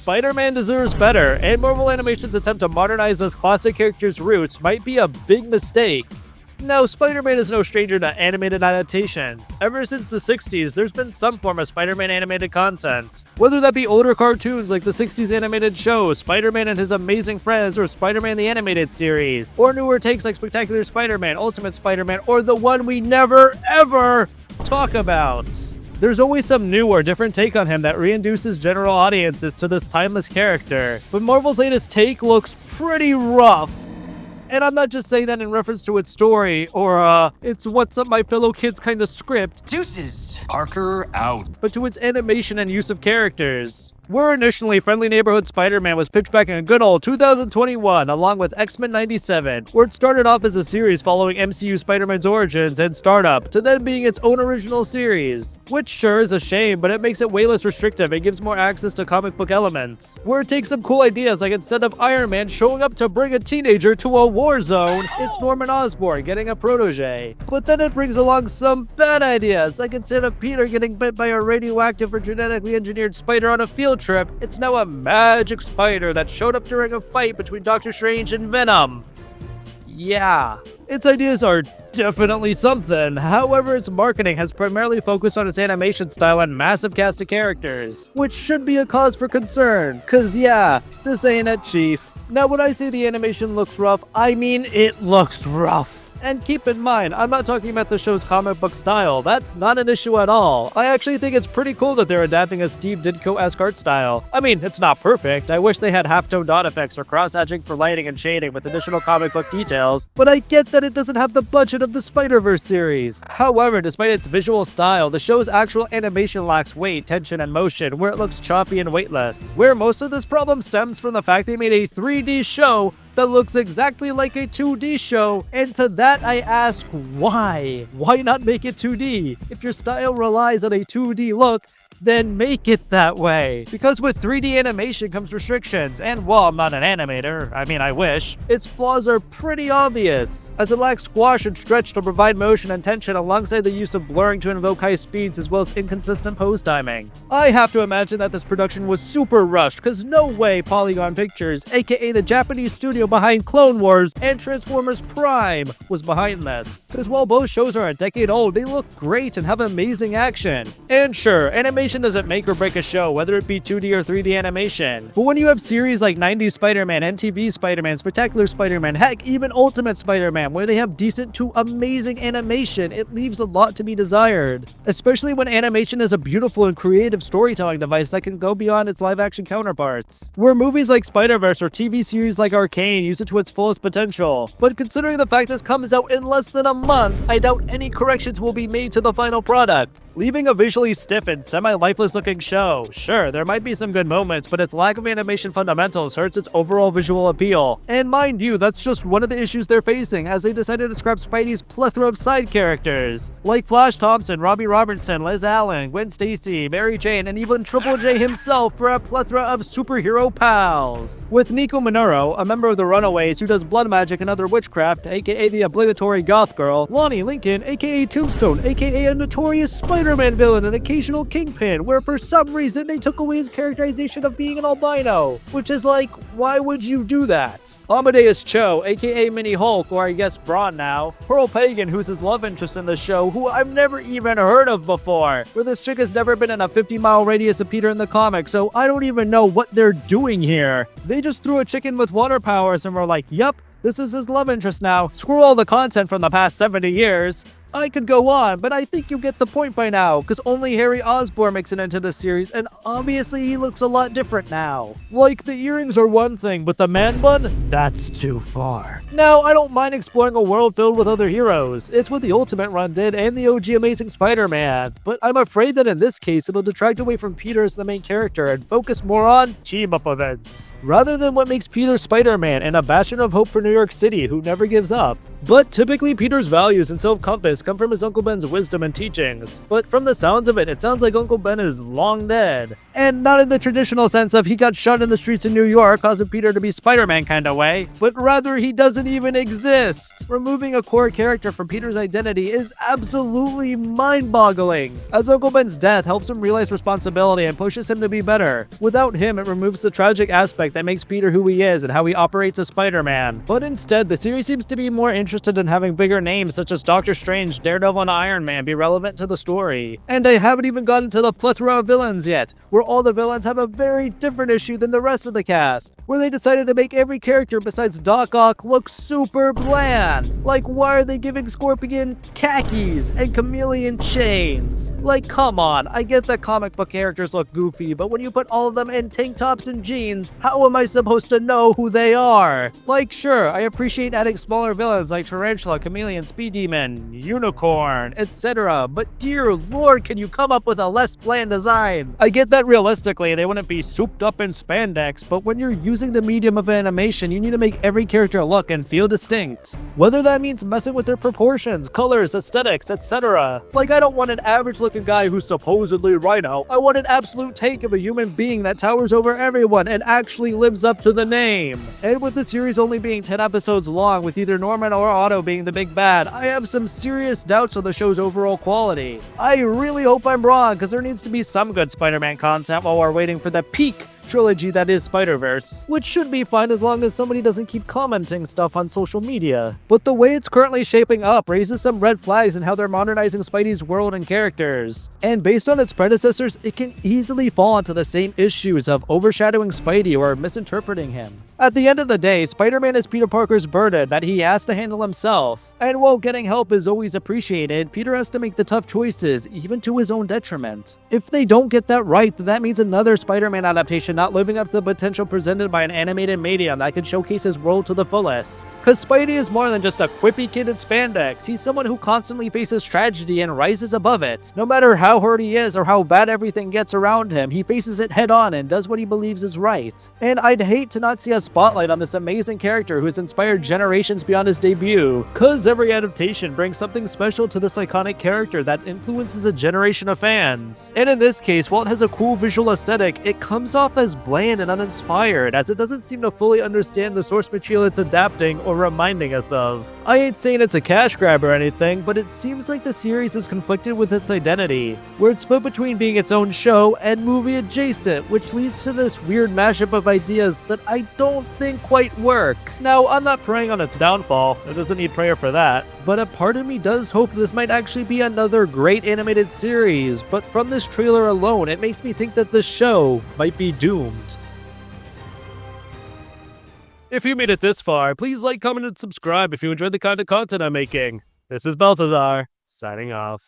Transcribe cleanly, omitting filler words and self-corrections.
Spider-Man deserves better, and Marvel Animation's attempt to modernize this classic character's roots might be a big mistake. Now, Spider-Man is no stranger to animated adaptations. Ever since the 60s, there's been some form of Spider-Man animated content. Whether that be older cartoons like the 60s animated show, Spider-Man and His Amazing Friends, or Spider-Man the Animated Series, or newer takes like Spectacular Spider-Man, Ultimate Spider-Man, or the one we never, ever talk about. There's always some new or different take on him that reintroduces general audiences to this timeless character, but Marvel's latest take looks pretty rough. And I'm not just saying that in reference to its story, or it's what's up my fellow kids kind of script. Deuces. Parker out. But to its animation and use of characters. Where initially Friendly Neighborhood Spider-Man was pitched back in good old 2021, along with X-Men 97, where it started off as a series following MCU Spider-Man's origins and startup, to then being its own original series. Which sure is a shame, but it makes it way less restrictive and gives more access to comic book elements. Where it takes some cool ideas, like instead of Iron Man showing up to bring a teenager to a war zone, it's Norman Osborn getting a protege. But then it brings along some bad ideas, like instead of Peter getting bit by a radioactive or genetically engineered spider on a field trip, it's now a magic spider that showed up during a fight between Doctor Strange and Venom. Yeah, its ideas are definitely something. However, its marketing has primarily focused on its animation style and massive cast of characters, which should be a cause for concern, cause yeah, this ain't it, Chief. Now when I say the animation looks rough, I mean it looks rough. And keep in mind, I'm not talking about the show's comic book style. That's not an issue at all. I actually think it's pretty cool that they're adapting a Steve Ditko-esque art style. I mean, it's not perfect. I wish they had halftone dot effects or cross-hatching for lighting and shading with additional comic book details, but I get that it doesn't have the budget of the Spider-Verse series. However, despite its visual style, the show's actual animation lacks weight, tension, and motion, where it looks choppy and weightless. Where most of this problem stems from the fact they made a 3D show that looks exactly like a 2D show, and to that I ask why? Why not make it 2D? If your style relies on a 2D look, then make it that way. Because with 3D animation comes restrictions, and while I'm not an animator, I mean I wish, its flaws are pretty obvious, as it lacks squash and stretch to provide motion and tension alongside the use of blurring to invoke high speeds as well as inconsistent pose timing. I have to imagine that this production was super rushed, cause no way Polygon Pictures, aka the Japanese studio behind Clone Wars and Transformers Prime, was behind this. Cause while both shows are a decade old, they look great and have amazing action. And sure, animation doesn't make or break a show, whether it be 2D or 3D animation. But when you have series like 90s Spider-Man, MTV Spider-Man, Spectacular Spider-Man, heck, even Ultimate Spider-Man, where they have decent to amazing animation, it leaves a lot to be desired. Especially when animation is a beautiful and creative storytelling device that can go beyond its live-action counterparts. Where movies like Spider-Verse or TV series like Arcane use it to its fullest potential. But considering the fact this comes out in less than a month, I doubt any corrections will be made to the final product, leaving a visually stiff and semi-lifeless looking show. Sure, there might be some good moments, but its lack of animation fundamentals hurts its overall visual appeal. And mind you, that's just one of the issues they're facing, as they decided to scrap Spidey's plethora of side characters, like Flash Thompson, Robbie Robertson, Liz Allen, Gwen Stacy, Mary Jane, and even Triple J himself for a plethora of superhero pals. With Nico Minoru, a member of the Runaways who does blood magic and other witchcraft, aka the obligatory goth girl, Lonnie Lincoln, aka Tombstone, aka a notorious Spider-Man villain and occasional Kingpin, where for some reason they took away his characterization of being an albino, which is like, why would you do that? Amadeus Cho, aka Mini Hulk, or I guess Braun now, Pearl Pagan, who's his love interest in the show, who I've never even heard of before, where this chick has never been in a 50-mile radius of Peter in the comics, so I don't even know what they're doing here. They just threw a chicken with water powers and were like, yup, this is his love interest now. Screw all the content from the past 70 years. I could go on, but I think you get the point by now, because only Harry Osborn makes it into this series, and obviously he looks a lot different now. Like, the earrings are one thing, but the man bun? That's too far. Now, I don't mind exploring a world filled with other heroes. It's what the Ultimate Run did and the OG Amazing Spider-Man, but I'm afraid that in this case, it'll detract away from Peter as the main character and focus more on team-up events, rather than what makes Peter Spider-Man and a bastion of hope for New York City who never gives up. But typically, Peter's values and self-compass this come from his Uncle Ben's wisdom and teachings, but from the sounds of it, it sounds like Uncle Ben is long dead. And not in the traditional sense of he got shot in the streets of New York, causing Peter to be Spider-Man kind of way, but rather he doesn't even exist. Removing a core character from Peter's identity is absolutely mind-boggling, as Uncle Ben's death helps him realize responsibility and pushes him to be better. Without him, it removes the tragic aspect that makes Peter who he is and how he operates as Spider-Man. But instead, the series seems to be more interested in having bigger names such as Doctor Strange, Daredevil, and Iron Man be relevant to the story. And I haven't even gotten to the plethora of villains yet, where all the villains have a very different issue than the rest of the cast, where they decided to make every character besides Doc Ock look super bland. Like, why are they giving Scorpion khakis and chameleon chains? Like, come on, I get that comic book characters look goofy, but when you put all of them in tank tops and jeans, how am I supposed to know who they are? Like, sure, I appreciate adding smaller villains like Tarantula, Chameleon, Speed Demon, Unicorn, etc., but dear lord, can you come up with a less bland design? I get that realistically they wouldn't be souped up in spandex, but when you're using the medium of animation, you need to make every character look and feel distinct. Whether that means messing with their proportions, colors, aesthetics, etc. Like, I don't want an average looking guy who's supposedly Rhino. I want an absolute take of a human being that towers over everyone and actually lives up to the name. And with the series only being 10 episodes long, with either Norman or Otto being the big bad, I have some serious doubts on the show's overall quality. I really hope I'm wrong, because there needs to be some good Spider-Man content while we're waiting for the peak trilogy that is Spider-Verse, which should be fine as long as somebody doesn't keep commenting stuff on social media. But the way it's currently shaping up raises some red flags in how they're modernizing Spidey's world and characters. And based on its predecessors, it can easily fall into the same issues of overshadowing Spidey or misinterpreting him. At the end of the day, Spider-Man is Peter Parker's burden that he has to handle himself. And while getting help is always appreciated, Peter has to make the tough choices, even to his own detriment. If they don't get that right, then that means another Spider-Man adaptation not living up to the potential presented by an animated medium that could showcase his world to the fullest. Cause Spidey is more than just a quippy kid in spandex, he's someone who constantly faces tragedy and rises above it. No matter how hurt he is or how bad everything gets around him, he faces it head on and does what he believes is right. And I'd hate to not see a spotlight on this amazing character who has inspired generations beyond his debut, cause every adaptation brings something special to this iconic character that influences a generation of fans. And in this case, while it has a cool visual aesthetic, it comes off as bland and uninspired, as it doesn't seem to fully understand the source material it's adapting or reminding us of. I ain't saying it's a cash grab or anything, but it seems like the series is conflicted with its identity, where it's split between being its own show and movie adjacent, which leads to this weird mashup of ideas that I don't think quite work. Now, I'm not praying on its downfall, it doesn't need prayer for that, but a part of me does hope this might actually be another great animated series, but from this trailer alone, it makes me think that the show might be doomed. If you made it this far, please like, comment, and subscribe if you enjoyed the kind of content I'm making. This is Balthazar, signing off.